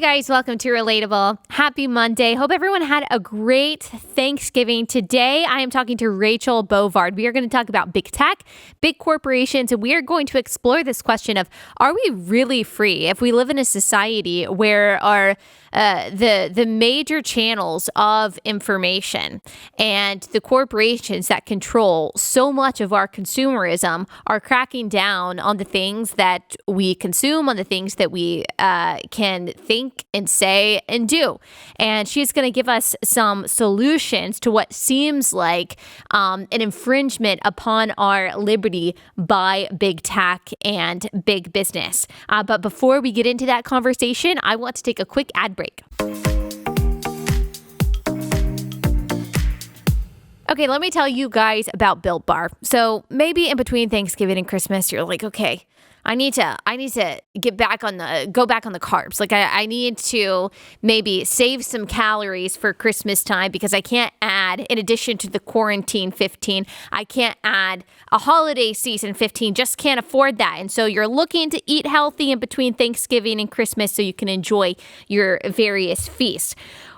guys, welcome to Relatable. Happy Monday. Hope everyone had a great Thanksgiving. Today, I am talking to Rachel Bovard. We are going to talk about big tech, big corporations, and we are going to explore this question of, are we really free if we live in a society where the major channels of information and the corporations that control so much of our consumerism are cracking down on the things that we consume, on the things that we can think and say and do. And she's going to give us some solutions to what seems like an infringement upon our liberty by big tech and big business. But before we get into that conversation, I want to take a quick ad break. Okay, let me tell you guys about Built Bar. So maybe in between Thanksgiving and Christmas, you're like, okay, I need to go back on the carbs. Like I need to maybe save some calories for Christmas time because I can't add, in addition to the quarantine 15, I can't add a holiday season 15, just can't afford that. And so you're looking to eat healthy in between Thanksgiving and Christmas so you can enjoy your various feasts.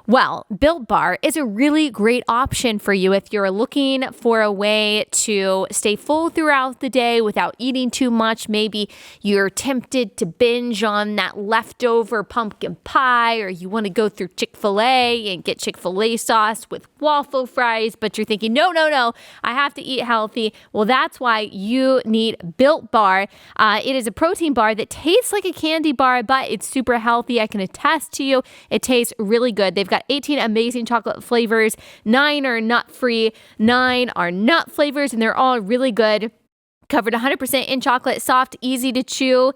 Well, Built Bar is a really great option for you if you're looking for a way to stay full throughout the day without eating too much. Maybe you're tempted to binge on that leftover pumpkin pie, or you want to go through Chick-fil-A and get Chick-fil-A sauce with waffle fries, but you're thinking, no, I have to eat healthy. Well, that's why you need Built Bar. It is a protein bar that tastes like a candy bar, but it's super healthy. I can attest to you, it tastes really good. They've got 18 amazing chocolate flavors, 9 are nut-free, 9 are nut flavors, and they're all really good. Covered 100% in chocolate, soft, easy to chew.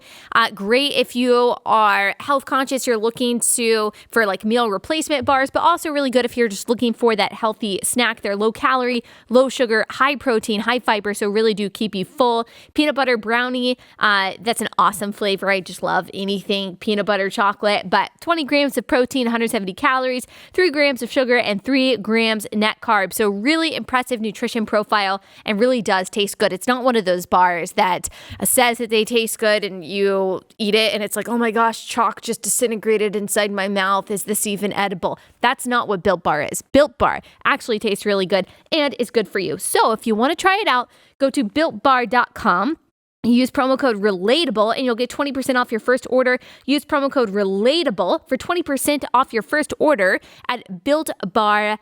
Great if you are health conscious, you're looking for like meal replacement bars, but also really good if you're just looking for that healthy snack. They're low calorie, low sugar, high protein, high fiber, so really do keep you full. Peanut butter brownie, that's an awesome flavor. I just love anything peanut butter chocolate, but 20 grams of protein, 170 calories, 3 grams of sugar, and 3 grams net carbs. So really impressive nutrition profile and really does taste good. It's not one of those bars that says that they taste good and you eat it and it's like, oh my gosh, chalk just disintegrated inside my mouth. Is this even edible? That's not what Built Bar is. Built Bar actually tastes really good and is good for you. So if you want to try it out, go to builtbar.com. Use promo code RELATABLE and you'll get 20% off your first order. Use promo code RELATABLE for 20% off your first order at builtbar.com.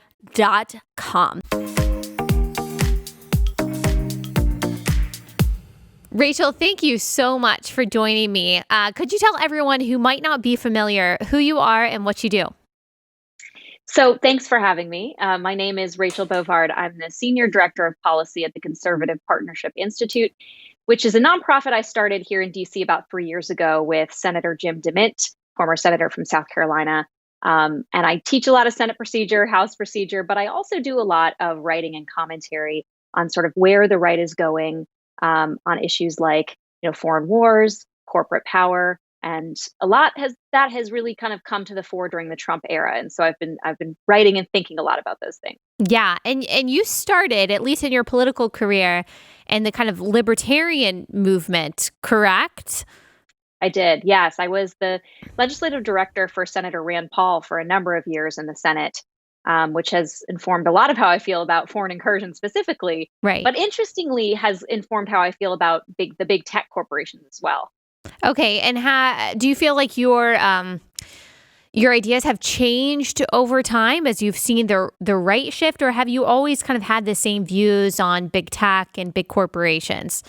Rachel, thank you so much for joining me. Could you tell everyone who might not be familiar who you are and what you do? So thanks for having me. My name is Rachel Bovard. I'm the Senior Director of Policy at the Conservative Partnership Institute, which is a nonprofit I started here in DC about 3 years ago with Senator Jim DeMint, former senator from South Carolina. And I teach a lot of Senate procedure, House procedure, but I also do a lot of writing and commentary on sort of where the right is going, on issues like, foreign wars, corporate power, and a lot has really kind of come to the fore during the Trump era. And so I've been writing and thinking a lot about those things. Yeah, and you started, at least in your political career, in the kind of libertarian movement, correct? I did. Yes, I was the legislative director for Senator Rand Paul for a number of years in the Senate. Which has informed a lot of how I feel about foreign incursion specifically, right? But interestingly has informed how I feel about the big tech corporations as well. Okay, and do you feel like your ideas have changed over time as you've seen the right shift, or have you always kind of had the same views on big tech and big corporations?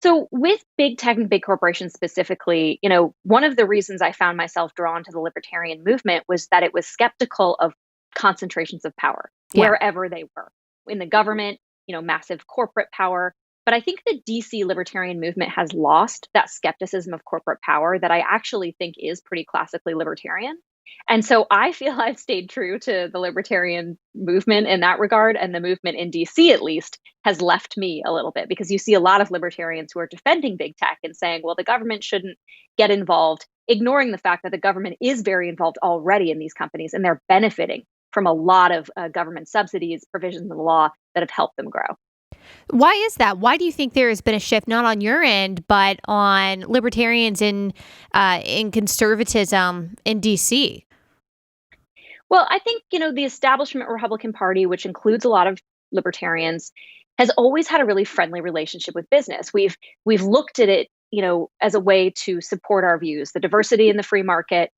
So with big tech and big corporations specifically, one of the reasons I found myself drawn to the libertarian movement was that it was skeptical of concentrations of power wherever they were in the government, massive corporate power. But I think the DC libertarian movement has lost that skepticism of corporate power that I actually think is pretty classically libertarian. And so I feel I've stayed true to the libertarian movement in that regard. And the movement in DC, at least, has left me a little bit because you see a lot of libertarians who are defending big tech and saying, well, the government shouldn't get involved, ignoring the fact that the government is very involved already in these companies and they're benefiting from a lot of government subsidies, provisions in the law that have helped them grow. Why is that? Why do you think there has been a shift, not on your end, but on libertarians in conservatism in DC? Well, I think, the establishment Republican Party, which includes a lot of libertarians, has always had a really friendly relationship with business. We've looked at it, as a way to support our views, the diversity in the free market,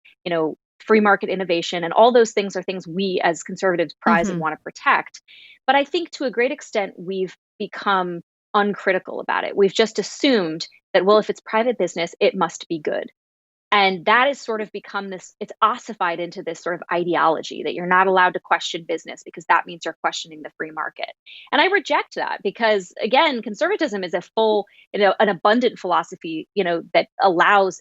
free market innovation, and all those things are things we as conservatives prize and Hmm. want to protect. But I think to a great extent we've become uncritical about it. We've just assumed that, well, if it's private business, it must be good. And that has sort of become this, it's ossified into this sort of ideology that you're not allowed to question business because that means you're questioning the free market. And I reject that because, again, conservatism is a full, an abundant philosophy, that allows,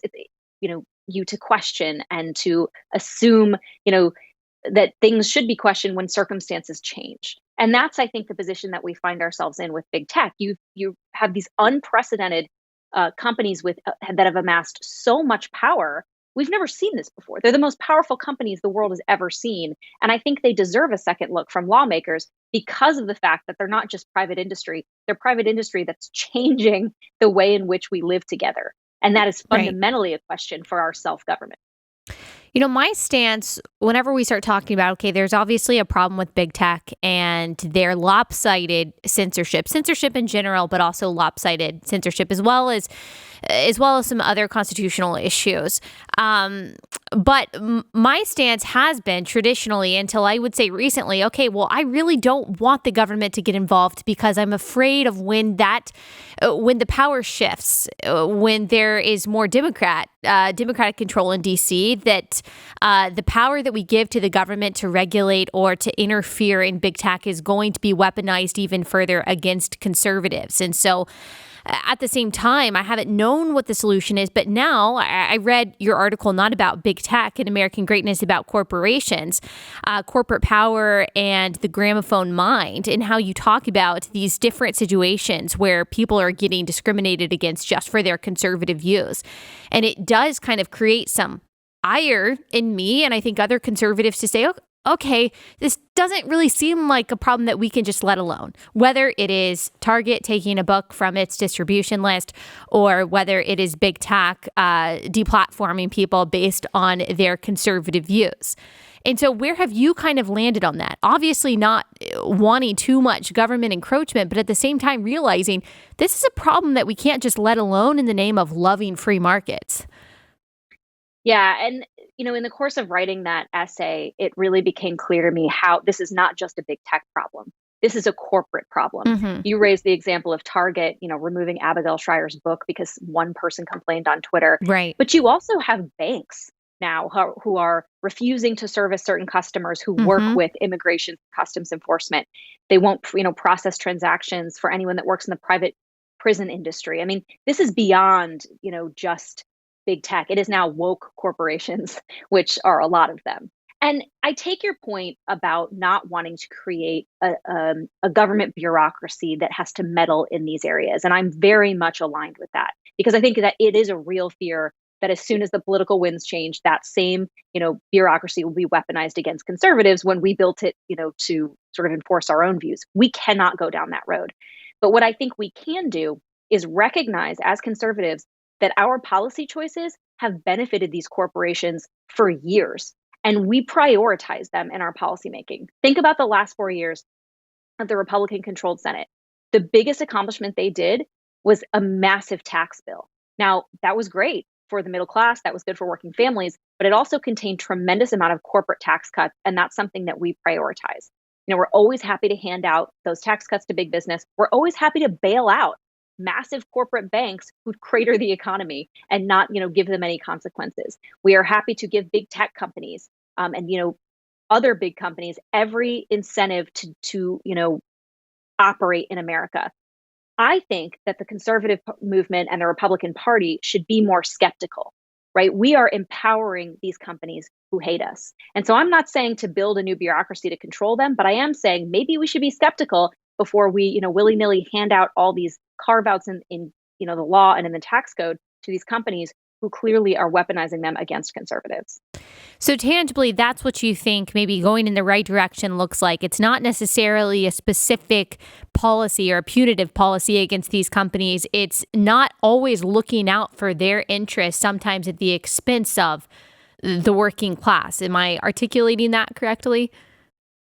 you to question and to assume, that things should be questioned when circumstances change. And that's, I think, the position that we find ourselves in with big tech. You have these unprecedented companies that have amassed so much power. We've never seen this before. They're the most powerful companies the world has ever seen, and I think they deserve a second look from lawmakers because of the fact that they're not just private industry. They're private industry that's changing the way in which we live together, and that is Right. fundamentally a question for our self government. My stance, whenever we start talking about, okay, there's obviously a problem with big tech and their lopsided censorship in general, but also lopsided censorship as well as some other constitutional issues. Um, but my stance has been traditionally, until I would say recently, okay, well, I really don't want the government to get involved because I'm afraid of when the power shifts, when there is more Democratic control in DC, that the power that we give to the government to regulate or to interfere in big tech is going to be weaponized even further against conservatives. And so at the same time, I haven't known what the solution is, but now I read your article, not about big tech and American greatness, about corporations, corporate power, and the gramophone mind, and how you talk about these different situations where people are getting discriminated against just for their conservative views. And it does kind of create some ire in me, and I think other conservatives, to say, okay, this doesn't really seem like a problem that we can just let alone. Whether it is Target taking a book from its distribution list, or whether it is big tech deplatforming people based on their conservative views. And so where have you kind of landed on that? Obviously not wanting too much government encroachment, but at the same time realizing this is a problem that we can't just let alone in the name of loving free markets. Yeah, and in the course of writing that essay, it really became clear to me how this is not just a big tech problem. This is a corporate problem. Hmm. You raised the example of Target, removing Abigail Schreier's book because one person complained on Twitter. Right. But you also have banks now who are refusing to service certain customers who work Hmm. with immigration customs enforcement. They won't, process transactions for anyone that works in the private prison industry. I mean, this is beyond, just big tech. It is now woke corporations, which are a lot of them. And I take your point about not wanting to create a government bureaucracy that has to meddle in these areas. And I'm very much aligned with that because I think that it is a real fear that as soon as the political winds change, that same, bureaucracy will be weaponized against conservatives when we built it, to sort of enforce our own views. We cannot go down that road. But what I think we can do is recognize as conservatives that our policy choices have benefited these corporations for years, and we prioritize them in our policymaking. Think about the last 4 years of the Republican controlled Senate. The biggest accomplishment they did was a massive tax bill. Now, that was great for the middle class, that was good for working families, but it also contained tremendous amount of corporate tax cuts, and that's something that we prioritize. We're always happy to hand out those tax cuts to big business. We're always happy to bail out massive corporate banks who crater the economy and not, give them any consequences. We are happy to give big tech companies and other big companies every incentive to operate in America. I think that the conservative movement and the Republican Party should be more skeptical, right? We are empowering these companies who hate us. And so I'm not saying to build a new bureaucracy to control them, but I am saying maybe we should be skeptical before we, willy-nilly hand out all these carve outs in the law and in the tax code to these companies who clearly are weaponizing them against conservatives. So tangibly, that's what you think maybe going in the right direction looks like. It's not necessarily a specific policy or a punitive policy against these companies. It's not always looking out for their interests, sometimes at the expense of the working class. Am I articulating that correctly?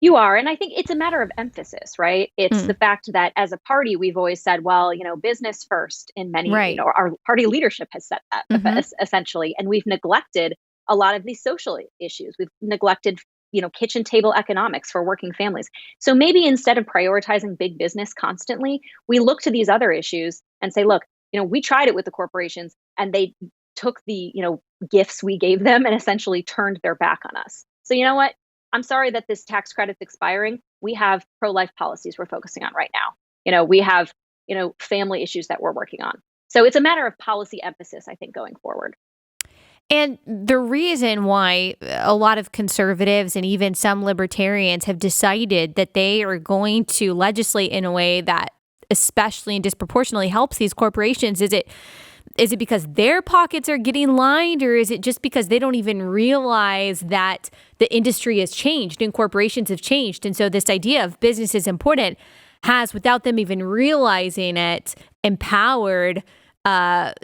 You are. And I think it's a matter of emphasis, right? It's Mm, the fact that as a party, we've always said, well, business first in many, right. our party leadership has said that Hmm. essentially. And we've neglected a lot of these social issues. We've neglected, kitchen table economics for working families. So maybe instead of prioritizing big business constantly, we look to these other issues and say, look, we tried it with the corporations and they took the, gifts we gave them and essentially turned their back on us. So you know what? I'm sorry that this tax credit's expiring. We have pro-life policies we're focusing on right now. We have, family issues that we're working on. So it's a matter of policy emphasis, I think, going forward. And the reason why a lot of conservatives and even some libertarians have decided that they are going to legislate in a way that especially and disproportionately helps these corporations, is it because their pockets are getting lined, or is it just because they don't even realize that the industry has changed and corporations have changed? And so this idea of business is important has, without them even realizing it, empowered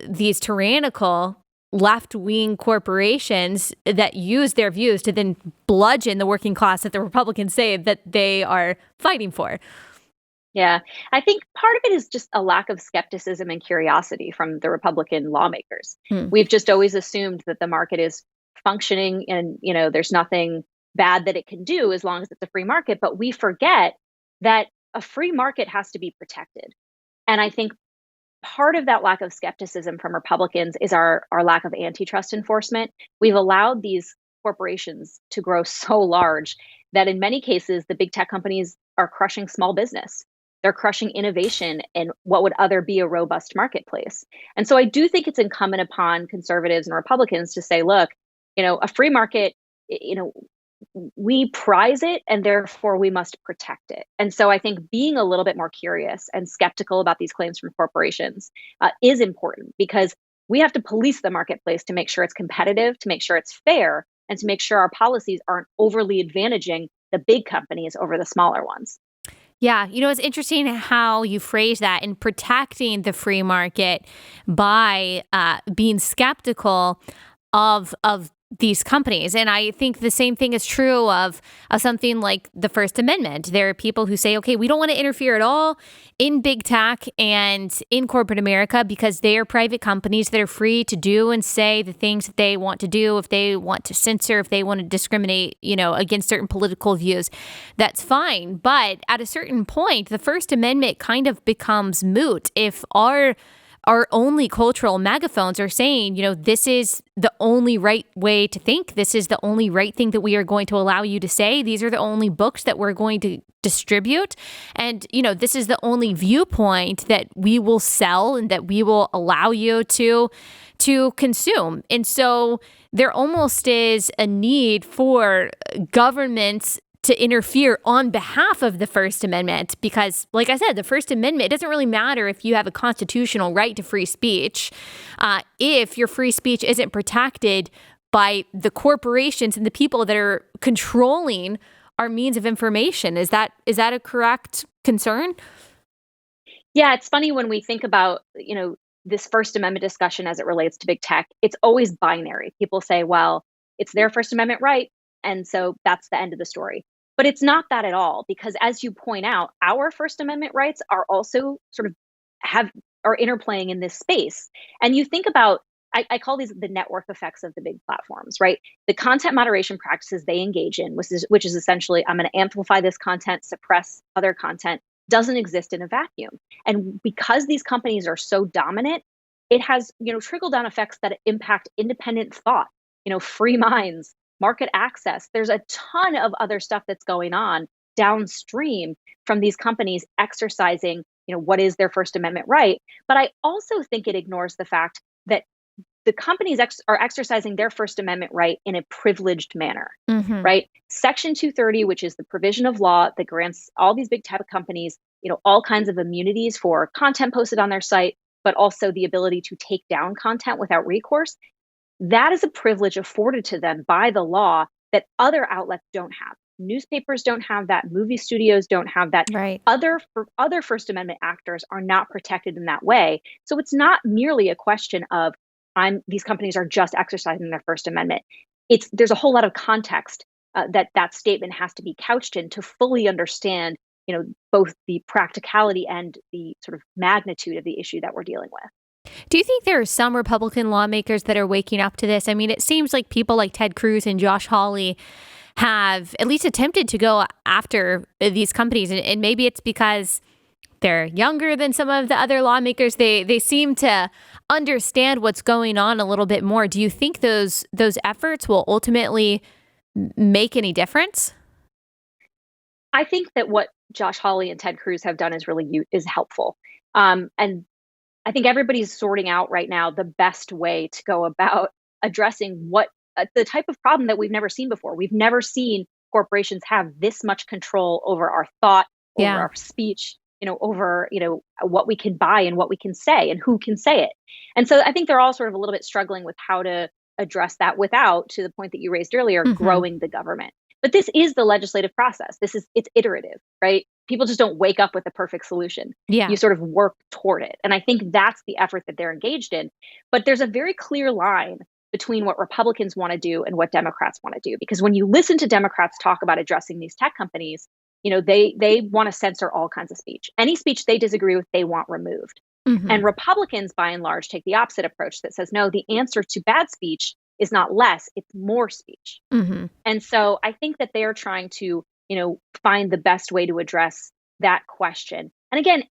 these tyrannical left-wing corporations that use their views to then bludgeon the working class that the Republicans say that they are fighting for. Yeah, I think part of it is just a lack of skepticism and curiosity from the Republican lawmakers. Hmm. We've just always assumed that the market is functioning and, there's nothing bad that it can do as long as it's a free market. But we forget that a free market has to be protected. And I think part of that lack of skepticism from Republicans is our lack of antitrust enforcement. We've allowed these corporations to grow so large that in many cases, the big tech companies are crushing small business. They're crushing innovation in what would other be a robust marketplace. And so I do think it's incumbent upon conservatives and Republicans to say, look, a free market, we prize it and therefore we must protect it. And so I think being a little bit more curious and skeptical about these claims from corporations is important because we have to police the marketplace to make sure it's competitive, to make sure it's fair, and to make sure our policies aren't overly advantaging the big companies over the smaller ones. Yeah, it's interesting how you phrase that in protecting the free market by being skeptical of these companies. And I think the same thing is true of something like the First Amendment. There are people who say, okay, we don't want to interfere at all in big tech and in corporate America because they are private companies that are free to do and say the things that they want to do. If they want to censor, if they want to discriminate, against certain political views, that's fine. But at a certain point, the First Amendment kind of becomes moot if our only cultural megaphones are saying, this is the only right way to think. This is the only right thing that we are going to allow you to say. These are the only books that we're going to distribute. And, this is the only viewpoint that we will sell and that we will allow you to consume. And so there almost is a need for governments to interfere on behalf of the First Amendment because, like I said, the First Amendment, it doesn't really matter if you have a constitutional right to free speech. If your free speech isn't protected by the corporations and the people that are controlling our means of information. Is that a correct concern? Yeah, it's funny when we think about, this First Amendment discussion as it relates to big tech, it's always binary. People say, well, it's their First Amendment right. And so that's the end of the story. But it's not that at all, because as you point out, our First Amendment rights are also sort of are interplaying in this space. And you think about, I call these the network effects of the big platforms, right? The content moderation practices they engage in, which is essentially, I'm going to amplify this content, suppress other content, doesn't exist in a vacuum. And because these companies are so dominant, it has, trickle down effects that impact independent thought, free minds, market access. There's a ton of other stuff that's going on downstream from these companies exercising, what is their First Amendment right. But I also think it ignores the fact that the companies are exercising their First Amendment right in a privileged manner, Mm-hmm. right? Section 230, which is the provision of law that grants all these big tech companies, all kinds of immunities for content posted on their site, but also the ability to take down content without recourse. That is a privilege afforded to them by the law that other outlets don't have. Newspapers don't have that. Movie studios don't have that. Right. Other First Amendment actors are not protected in that way. So it's not merely a question of these companies are just exercising their First Amendment. There's a whole lot of context that statement has to be couched in to fully understand, both the practicality and the sort of magnitude of the issue that we're dealing with. Do you think there are some Republican lawmakers that are waking up to this? I mean, it seems like people like Ted Cruz and Josh Hawley have at least attempted to go after these companies. And maybe it's because they're younger than some of the other lawmakers. They seem to understand what's going on a little bit more. Do you think those efforts will ultimately make any difference? I think that what Josh Hawley and Ted Cruz have done is helpful. And I think everybody's sorting out right now the best way to go about addressing the type of problem that we've never seen before. We've never seen corporations have this much control over our thought, over our speech, over, what we can buy and what we can say and who can say it. And so I think they're all sort of a little bit struggling with how to address that without, to the point that you raised earlier, growing the government. But this is the legislative process. It's iterative, right? People just don't wake up with a perfect solution. Yeah. You sort of work toward it. And I think that's the effort that they're engaged in. But there's a very clear line between what Republicans want to do and what Democrats want to do. Because when you listen to Democrats talk about addressing these tech companies, they want to censor all kinds of speech. Any speech they disagree with, they want removed. And Republicans, by and large, take the opposite approach that says, no, the answer to bad speech is not less, it's more speech. And so I think that they're trying to, find the best way to address that question. And again,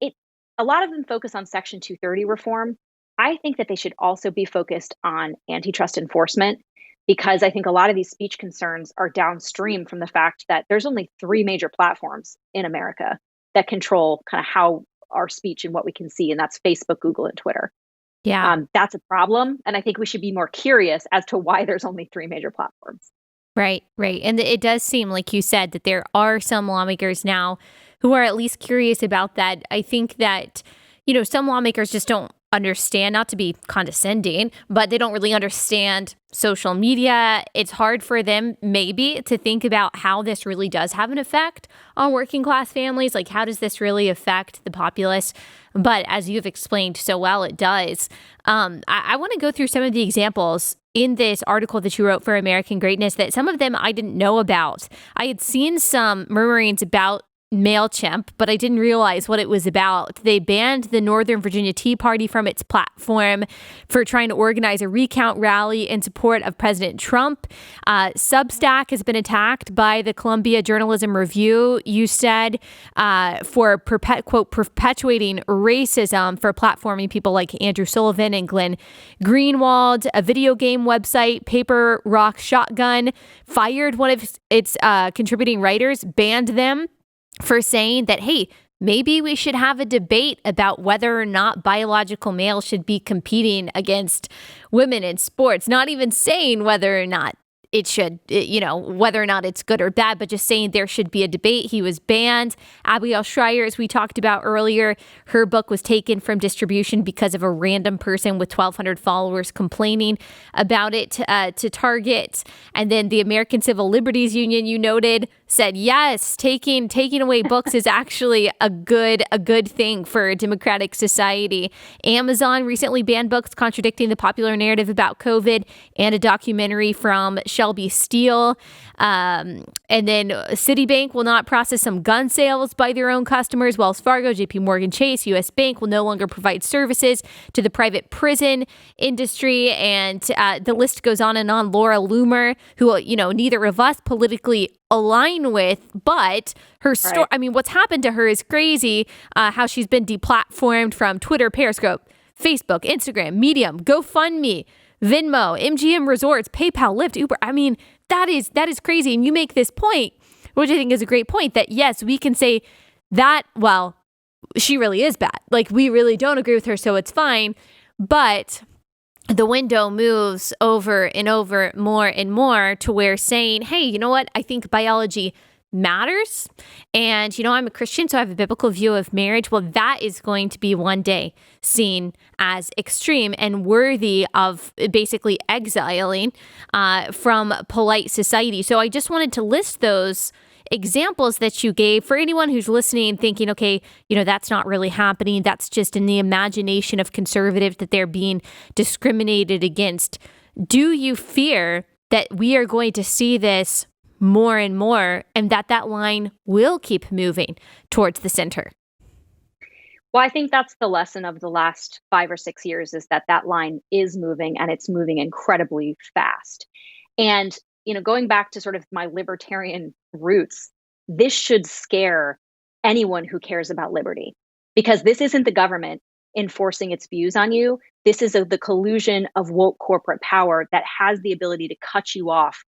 a lot of them focus on Section 230 reform. I think that they should also be focused on antitrust enforcement, because I think a lot of these speech concerns are downstream from the fact that there's only 3 major platforms in America that control kind of how our speech and what we can see, and that's Facebook, Google, and Twitter. Yeah. That's a problem. And I think we should be more curious as to why there's only 3 major platforms. Right. And it does seem, like you said, that there are some lawmakers now who are at least curious about that. I think that, some lawmakers just don't understand, not to be condescending, but they don't really understand social media. It's hard for them maybe to think about how this really does have an effect on working class families. Like, how does this really affect the populace? But as you've explained so well, it does. I want to go through some of the examples in this article that you wrote for American Greatness that some of them I didn't know about. I had seen some murmurings about MailChimp, but I didn't realize what it was about. They banned the Northern Virginia Tea Party from its platform for trying to organize a recount rally in support of President Trump. Substack has been attacked by the Columbia Journalism Review, you said, for quote, perpetuating racism, for platforming people like Andrew Sullivan and Glenn Greenwald. A video game website, Paper Rock Shotgun, fired one of its contributing writers, banned them for saying that, hey, maybe we should have a debate about whether or not biological males should be competing against women in sports. Not even saying whether or not it should, whether or not it's good or bad, but just saying there should be a debate. He was banned. Abigail Shrier, as we talked about earlier, her book was taken from distribution because of a random person with 1,200 followers complaining about it to Target. And then the American Civil Liberties Union, you noted, said yes, taking away books is actually a good thing for a democratic society. Amazon recently banned books contradicting the popular narrative about COVID, and a documentary from Shelby Steele. And then Citibank will not process some gun sales by their own customers. Wells Fargo, JP Morgan Chase, US Bank will no longer provide services to the private prison industry. And the list goes on and on. Laura Loomer, who, neither of us politically align with, but her story, right. I mean, what's happened to her is crazy. How she's been deplatformed from Twitter, Periscope, Facebook, Instagram, Medium, GoFundMe, Venmo, MGM Resorts, PayPal, Lyft, Uber. I mean, that is crazy. And you make this point, which I think is a great point, that yes, we can say that, well, she really is bad. Like, we really don't agree with her, so it's fine. But the window moves over and over more and more to where saying, hey, you know what? I think biology matters. And, I'm a Christian, so I have a biblical view of marriage. Well, that is going to be one day seen as extreme and worthy of basically exiling from polite society. So I just wanted to list those examples that you gave for anyone who's listening thinking, okay, that's not really happening. That's just in the imagination of conservatives that they're being discriminated against. Do you fear that we are going to see this more and more and that line will keep moving towards the center? Well, I think that's the lesson of the last 5 or 6 years is that line is moving and it's moving incredibly fast. And, going back to sort of my libertarian roots, this should scare anyone who cares about liberty because this isn't the government enforcing its views on you. This is the collusion of woke corporate power that has the ability to cut you off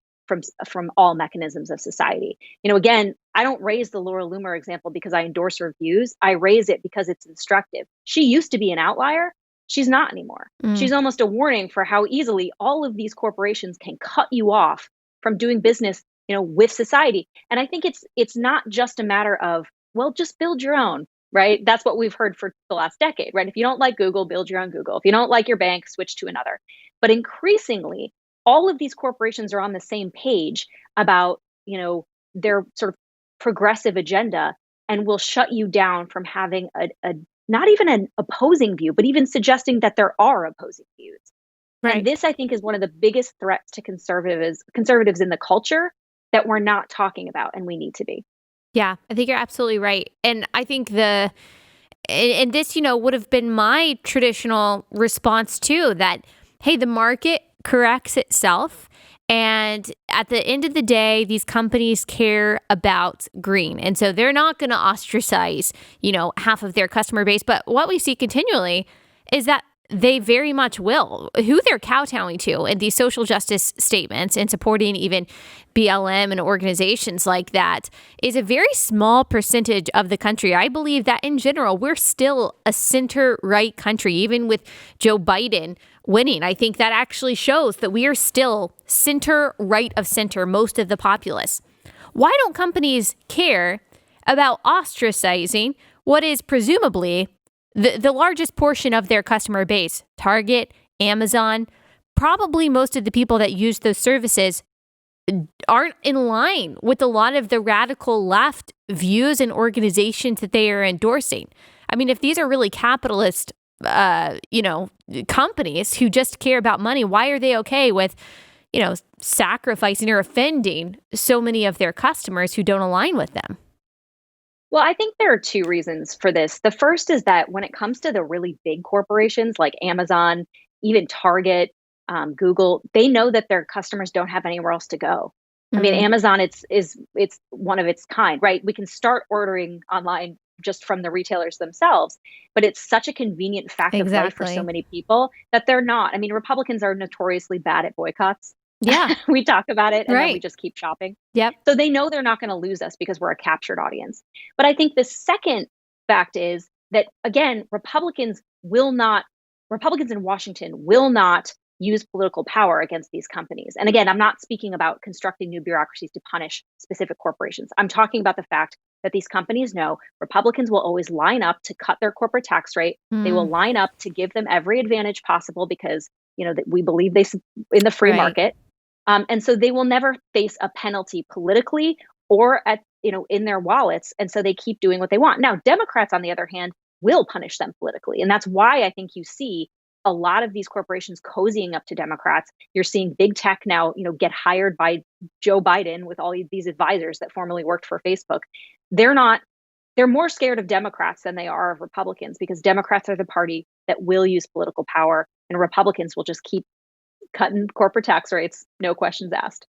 from all mechanisms of society. Again, I don't raise the Laura Loomer example because I endorse her views. I raise it because it's instructive. She used to be an outlier. She's not anymore. She's almost a warning for how easily all of these corporations can cut you off from doing business, with society. And I think it's not just a matter of, well, just build your own, right? That's what we've heard for the last decade, right? If you don't like Google, build your own Google. If you don't like your bank, switch to another. But increasingly, all of these corporations are on the same page about, their sort of progressive agenda and will shut you down from having a not even an opposing view, but even suggesting that there are opposing views. Right. And this, I think, is one of the biggest threats to conservatives in the culture that we're not talking about, and we need to be. Yeah, I think you're absolutely right. And I think and this, would have been my traditional response too, that, hey, the market corrects itself. And at the end of the day, these companies care about green. And so they're not going to ostracize, half of their customer base. But what we see continually is that they very much will. Who they're kowtowing to in these social justice statements and supporting even BLM and organizations like that is a very small percentage of the country. I believe that in general, we're still a center-right country, even with Joe Biden winning. I think that actually shows that we are still center-right of center, most of the populace. Why don't companies care about ostracizing what is presumably the largest portion of their customer base? Target, Amazon, probably most of the people that use those services aren't in line with a lot of the radical left views and organizations that they are endorsing. I mean, if these are really capitalist, companies who just care about money, why are they okay with, sacrificing or offending so many of their customers who don't align with them? Well, I think there are two reasons for this. The first is that when it comes to the really big corporations like Amazon, even Target, Google, they know that their customers don't have anywhere else to go. I mean, Amazon, it's one of its kind, right? We can start ordering online just from the retailers themselves, but it's such a convenient fact of life for so many people that they're not. I mean, Republicans are notoriously bad at boycotts. Yeah. We talk about it and then we just keep shopping. Yep. So they know they're not going to lose us because we're a captured audience. But I think the second fact is that, again, Republicans in Washington will not use political power against these companies. And again, I'm not speaking about constructing new bureaucracies to punish specific corporations. I'm talking about the fact that these companies know Republicans will always line up to cut their corporate tax rate. They will line up to give them every advantage possible because, that we believe in the free market. And so they will never face a penalty politically or in their wallets. And so they keep doing what they want. Now, Democrats, on the other hand, will punish them politically. And that's why I think you see a lot of these corporations cozying up to Democrats. You're seeing big tech now, get hired by Joe Biden with all these advisors that formerly worked for Facebook. They're more scared of Democrats than they are of Republicans because Democrats are the party that will use political power and Republicans will just keep cutting corporate tax rates, no questions asked.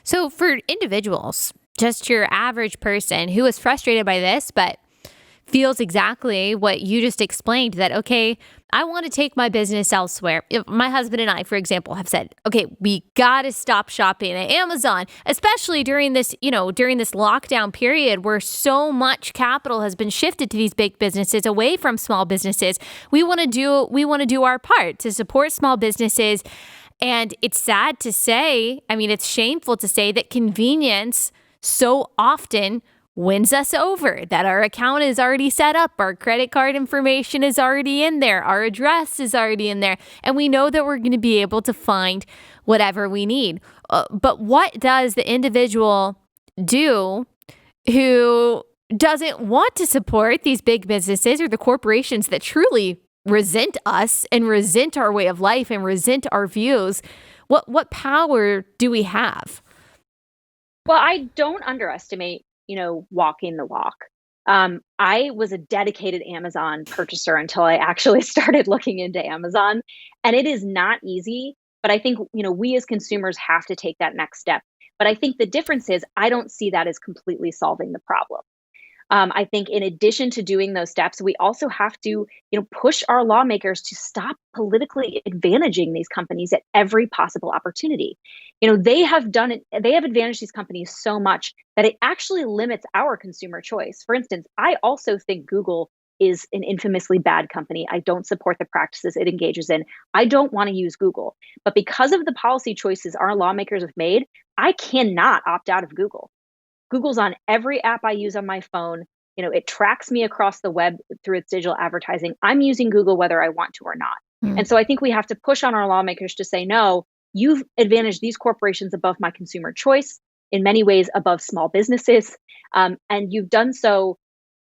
So for individuals, just your average person who is frustrated by this, but feels exactly what you just explained, that, okay, I want to take my business elsewhere. My husband and I, for example, have said, okay, we got to stop shopping at Amazon, especially during this lockdown period where so much capital has been shifted to these big businesses away from small businesses. We want to do our part to support small businesses. And it's sad to say, it's shameful to say that convenience so often wins us over, that our account is already set up, our credit card information is already in there, our address is already in there, and we know that we're going to be able to find whatever we need. But what does the individual do who doesn't want to support these big businesses or the corporations that truly resent us and resent our way of life and resent our views? What power do we have? Well, I don't underestimate, walking the walk. I was a dedicated Amazon purchaser until I actually started looking into Amazon, and it is not easy. But I think, we as consumers have to take that next step. But I think the difference is I don't see that as completely solving the problem. I think in addition to doing those steps, we also have to, push our lawmakers to stop politically advantaging these companies at every possible opportunity. They have done it. They have advantaged these companies so much that it actually limits our consumer choice. For instance, I also think Google is an infamously bad company. I don't support the practices it engages in. I don't want to use Google. But because of the policy choices our lawmakers have made, I cannot opt out of Google. Google's on every app I use on my phone. It tracks me across the web through its digital advertising. I'm using Google whether I want to or not. And so I think we have to push on our lawmakers to say, no, you've advantaged these corporations above my consumer choice, in many ways above small businesses. And you've done so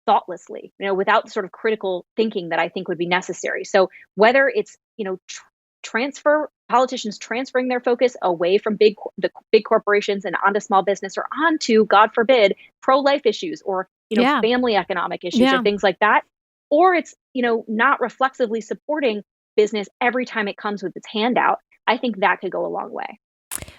thoughtlessly, without the sort of critical thinking that I think would be necessary. So whether it's, politicians transferring their focus away from the big corporations and onto small business, or onto, God forbid, pro-life issues, or family economic issues, or things like that, or it's not reflexively supporting business every time it comes with its hand out, I think that could go a long way.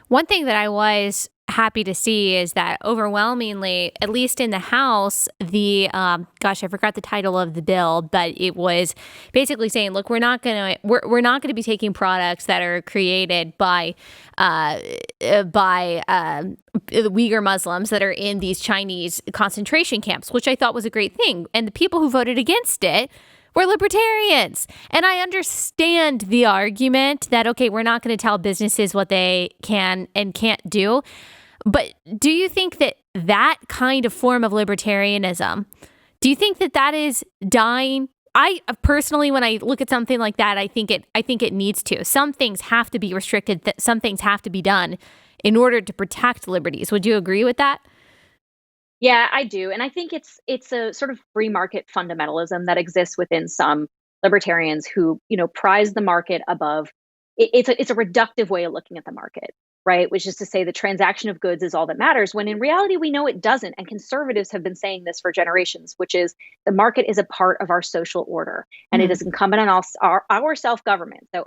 One thing that I was happy to see is that overwhelmingly, at least in the House, I forgot the title of the bill, but it was basically saying, look, we're not going to be taking products that are created by the Uyghur Muslims that are in these Chinese concentration camps, which I thought was a great thing. And the people who voted against it were libertarians. And I understand the argument that, okay, we're not going to tell businesses what they can and can't do. But do you think that that kind of form of libertarianism, do you think that is dying? I personally, when I look at something like that, I think it needs to. Some things have to be restricted. Some things have to be done in order to protect liberties. Would you agree with that? Yeah, I do. And I think it's a sort of free market fundamentalism that exists within some libertarians who, prize the market above. It's a reductive way of looking at the market, right? Which is to say the transaction of goods is all that matters, when in reality, we know it doesn't. And conservatives have been saying this for generations, which is the market is a part of our social order, and it is incumbent on us, our self-government. So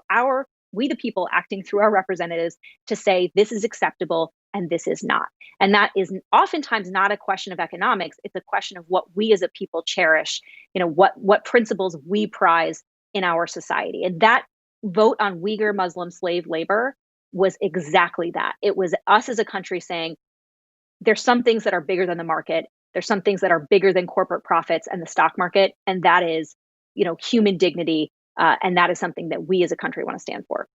we, the people, acting through our representatives, to say this is acceptable and this is not. And that is oftentimes not a question of economics. It's a question of what we as a people cherish, what principles we prize in our society. And that vote on Uyghur Muslim slave labor was exactly that. It was us as a country saying, there's some things that are bigger than the market. There's some things that are bigger than corporate profits and the stock market. And that is, human dignity. And that is something that we as a country want to stand for.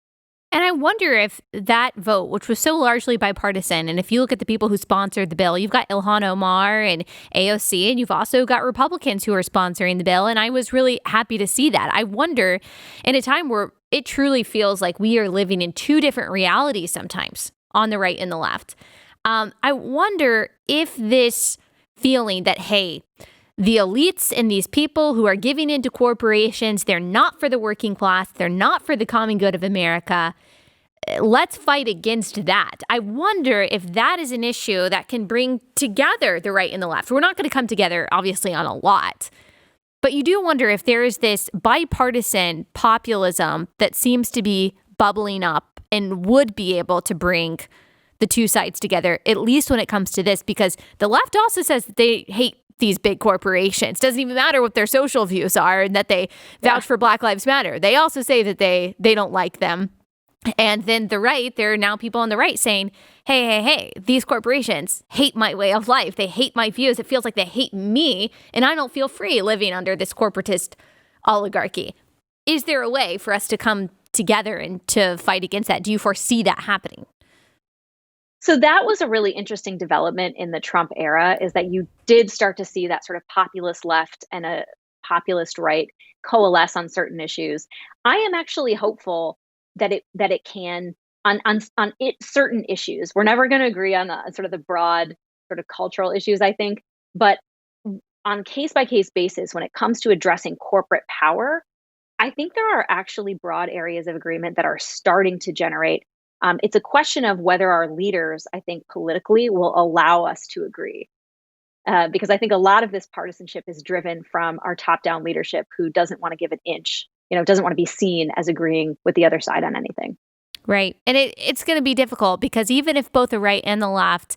And I wonder if that vote, which was so largely bipartisan, and if you look at the people who sponsored the bill, you've got Ilhan Omar and AOC, and you've also got Republicans who are sponsoring the bill. And I was really happy to see that. I wonder, in a time where it truly feels like we are living in two different realities sometimes, on the right and the left, I wonder if this feeling that, hey, the elites and these people who are giving into corporations, they're not for the working class, they're not for the common good of America. Let's fight against that. I wonder if that is an issue that can bring together the right and the left. We're not going to come together, obviously, on a lot. But you do wonder if there is this bipartisan populism that seems to be bubbling up and would be able to bring the two sides together, at least when it comes to this, because the left also says that they hate these big corporations. Doesn't even matter what their social views are and that they vouch for Black Lives Matter. They also say that they don't like them. And then the right, there are now people on the right saying, hey, these corporations hate my way of life. They hate my views. It feels like they hate me, and I don't feel free living under this corporatist oligarchy. Is there a way for us to come together and to fight against that? Do you foresee that happening? So that was a really interesting development in the Trump era, is that you did start to see that sort of populist left and a populist right coalesce on certain issues. I am actually hopeful that it can on certain issues. We're never going to agree on the sort of the broad sort of cultural issues, I think, but on case by case basis, when it comes to addressing corporate power, I think there are actually broad areas of agreement that are starting to generate. It's a question of whether our leaders, I think, politically will allow us to agree. Because I think a lot of this partisanship is driven from our top down leadership who doesn't want to give an inch, doesn't want to be seen as agreeing with the other side on anything. Right. And it's going to be difficult because even if both the right and the left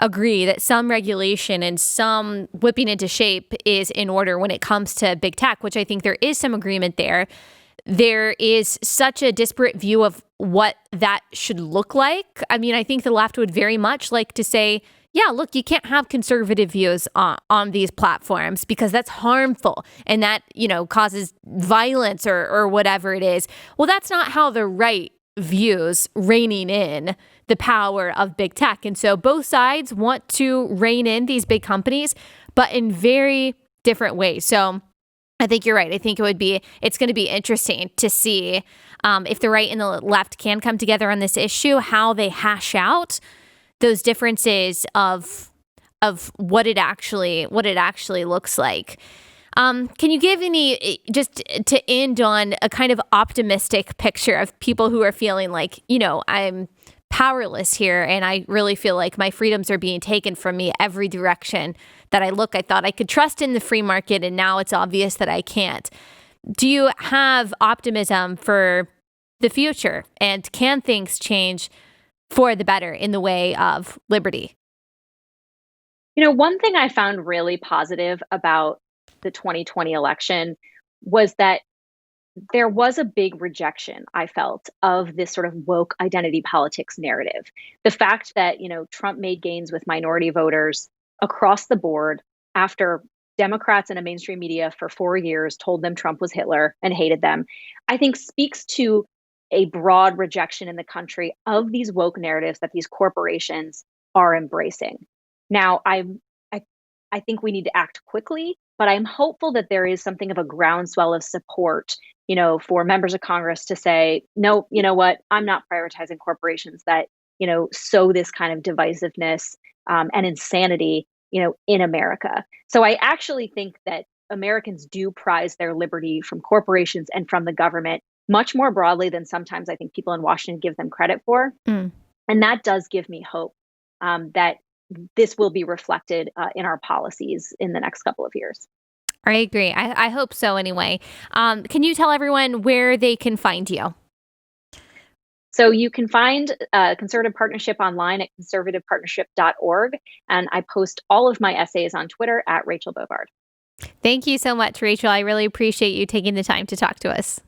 agree that some regulation and some whipping into shape is in order when it comes to big tech, which I think there is some agreement there, there is such a disparate view of what that should look like. I mean, I think the left would very much like to say, yeah, look, you can't have conservative views on these platforms because that's harmful and that, causes violence or whatever it is. Well, that's not how the right views reining in the power of big tech. And so both sides want to rein in these big companies, but in very different ways. So I think you're right. I think it's going to be interesting to see if the right and the left can come together on this issue, how they hash out those differences of what it actually looks like. Can you give any, just to end on a kind of optimistic picture of people who are feeling like, I'm powerless here and I really feel like my freedoms are being taken from me every direction that I look. I thought I could trust in the free market and now it's obvious that I can't. Do you have optimism for the future and can things change for the better in the way of liberty? One thing I found really positive about the 2020 election was that there was a big rejection, I felt, of this sort of woke identity politics narrative. The fact that, Trump made gains with minority voters across the board after Democrats and a mainstream media for 4 years told them Trump was Hitler and hated them, I think speaks to a broad rejection in the country of these woke narratives that these corporations are embracing. Now, I think we need to act quickly, but I'm hopeful that there is something of a groundswell of support, for members of Congress to say, no, you know what, I'm not prioritizing corporations that, sow this kind of divisiveness and insanity, in America. So I actually think that Americans do prize their liberty from corporations and from the government much more broadly than sometimes I think people in Washington give them credit for. And that does give me hope that this will be reflected in our policies in the next couple of years. I agree. I hope so anyway. Can you tell everyone where they can find you? So you can find Conservative Partnership online at conservativepartnership.org. And I post all of my essays on Twitter at Rachel Bovard. Thank you so much, Rachel. I really appreciate you taking the time to talk to us.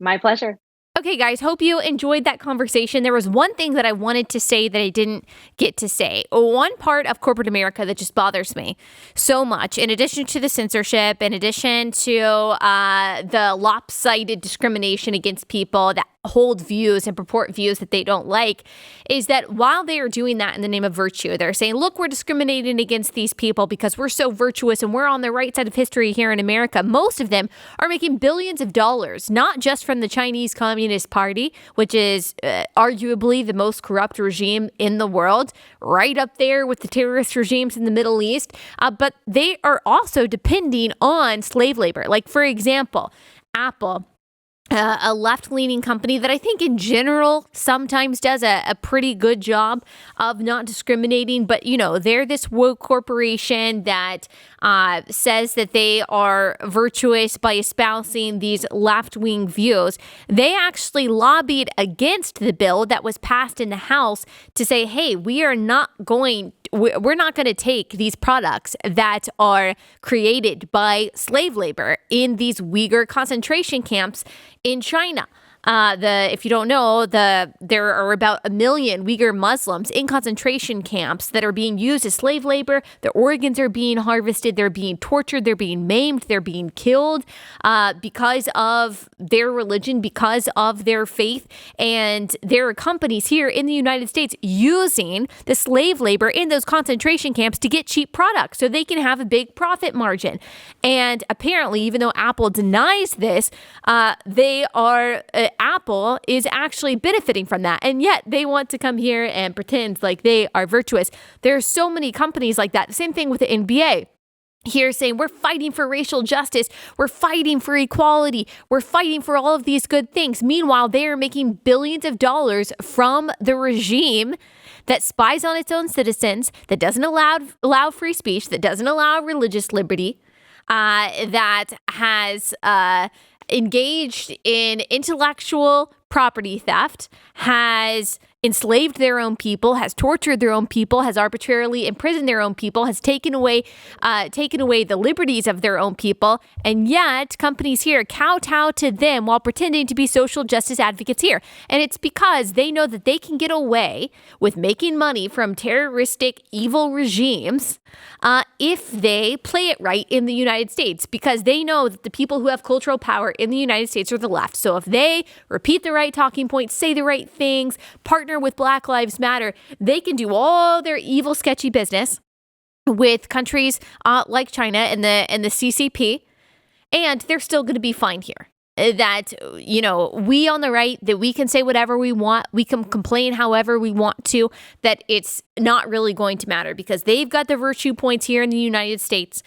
My pleasure. Okay, guys, hope you enjoyed that conversation. There was one thing that I wanted to say that I didn't get to say. One part of corporate America that just bothers me so much, in addition to the censorship, in addition to the lopsided discrimination against people that hold views and purport views that they don't like, is that while they are doing that in the name of virtue, they're saying, look, we're discriminating against these people because we're so virtuous and we're on the right side of history here in America. Most of them are making billions of dollars, not just from the Chinese Communist Party, which is arguably the most corrupt regime in the world, right up there with the terrorist regimes in the Middle East, but they are also depending on slave labor. Like, for example, Apple, a left-leaning company that I think in general sometimes does a pretty good job of not discriminating. But, they're this woke corporation that says that they are virtuous by espousing these left-wing views. They actually lobbied against the bill that was passed in the House to say, hey, we're not going to take these products that are created by slave labor in these Uyghur concentration camps in China. If you don't know, there are about 1 million Uyghur Muslims in concentration camps that are being used as slave labor. Their organs are being harvested. They're being tortured. They're being maimed. They're being killed because of their religion, because of their faith. And there are companies here in the United States using the slave labor in those concentration camps to get cheap products so they can have a big profit margin. And apparently, even though Apple denies this, Apple is actually benefiting from that. And yet they want to come here and pretend like they are virtuous. There are so many companies like that. The same thing with the NBA. Here saying we're fighting for racial justice, we're fighting for equality, we're fighting for all of these good things. Meanwhile, they are making billions of dollars from the regime that spies on its own citizens, that doesn't allow free speech, that doesn't allow religious liberty, that has engaged in intellectual property theft, has enslaved their own people, has tortured their own people, has arbitrarily imprisoned their own people, has taken away the liberties of their own people, and yet companies here kowtow to them while pretending to be social justice advocates here. And it's because they know that they can get away with making money from terroristic, evil regimes if they play it right in the United States, because they know that the people who have cultural power in the United States are the left. So if they repeat the right talking points, say the right things, partner with Black Lives Matter, they can do all their evil, sketchy business with countries like China and the CCP, and they're still going to be fine here. That, we on the right, that we can say whatever we want, we can complain however we want to, that it's not really going to matter because they've got the virtue points here in the United States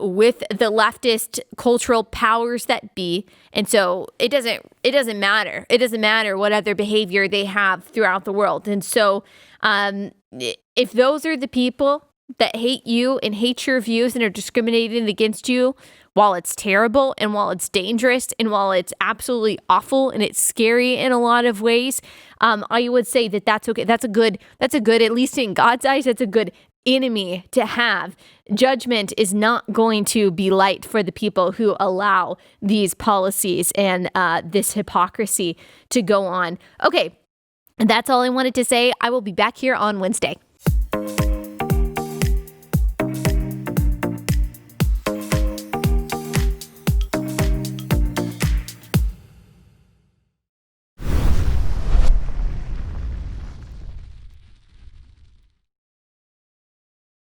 with the leftist cultural powers that be. And so it doesn't matter. It doesn't matter what other behavior they have throughout the world. And so if those are the people that hate you and hate your views and are discriminating against you, while it's terrible and while it's dangerous and while it's absolutely awful and it's scary in a lot of ways, I would say that that's okay. That's a good, at least in God's eyes, that's a good enemy to have. Judgment is not going to be light for the people who allow these policies and this hypocrisy to go on. Okay, that's all I wanted to say. I will be back here on Wednesday.